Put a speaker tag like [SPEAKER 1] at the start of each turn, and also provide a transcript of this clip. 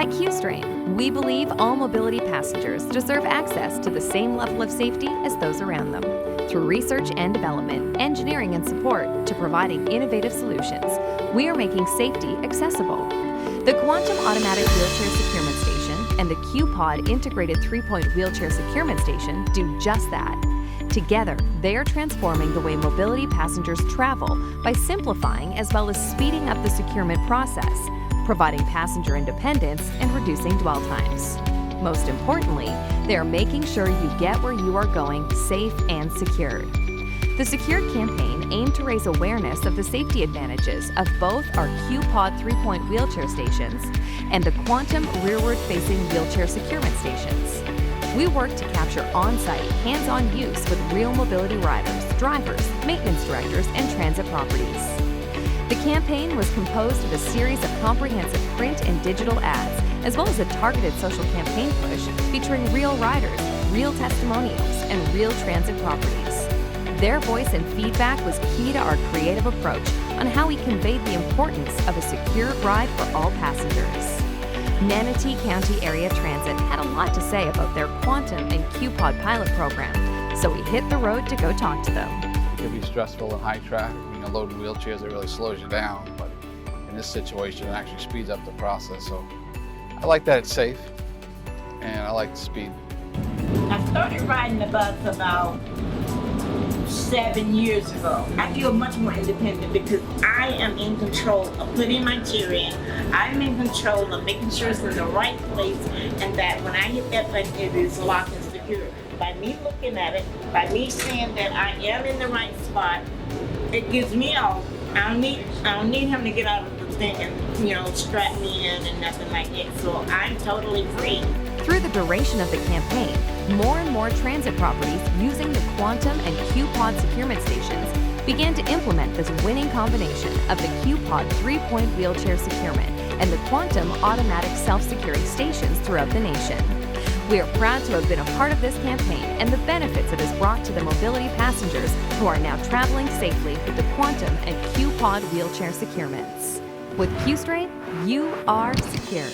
[SPEAKER 1] At QStrain, we believe all mobility passengers deserve access to the same level of safety as those around them. Through research and development, engineering and support, to providing innovative solutions, we are making safety accessible. The Quantum Automatic Wheelchair Securement Station and the QPod Integrated 3-Point Wheelchair Securement Station do just that. Together, they are transforming the way mobility passengers travel by simplifying as well as speeding up the securement process, providing passenger independence and reducing dwell times. Most importantly, they are making sure you get where you are going safe and secured. The SEQURED campaign aimed to raise awareness of the safety advantages of both our QPod 3-Point Wheelchair Stations and the Quantum Rearward-Facing Wheelchair Securement Stations. We work to capture on-site, hands-on use with real mobility riders, drivers, maintenance directors, and transit properties. The campaign was composed of a series of comprehensive print and digital ads, as well as a targeted social campaign push featuring real riders, real testimonials, and real transit properties. Their voice and feedback was key to our creative approach on how we conveyed the importance of a secure ride for all passengers. Manatee County Area Transit had a lot to say about their Quantum and QPod pilot program, so we hit the road to go talk to them.
[SPEAKER 2] It can be stressful in high traffic. Loaded wheelchairs, it really slows you down, but in this situation, it actually speeds up the process. So I like that it's safe, and I like the speed.
[SPEAKER 3] I started riding the bus about 7 years ago. I feel much more independent because I am in control of putting my chair in. I'm in control of making sure it's in the right place, and that when I hit that button, it is locked and secure. By me looking at it, by me saying that I am in the right spot, it gives me all. I don't need him to get out of the thing and, strap me in and nothing like that. So I'm totally free.
[SPEAKER 1] Through the duration of the campaign, more and more transit properties using the Quantum and QPod securement stations began to implement this winning combination of the QPod 3-Point Wheelchair Securement and the Quantum Automatic Self-Securing Stations throughout the nation. We are proud to have been a part of this campaign and the benefits it has brought to the mobility passengers who are now traveling safely with the Quantum and QPod wheelchair securements. With QStrain, you are secured.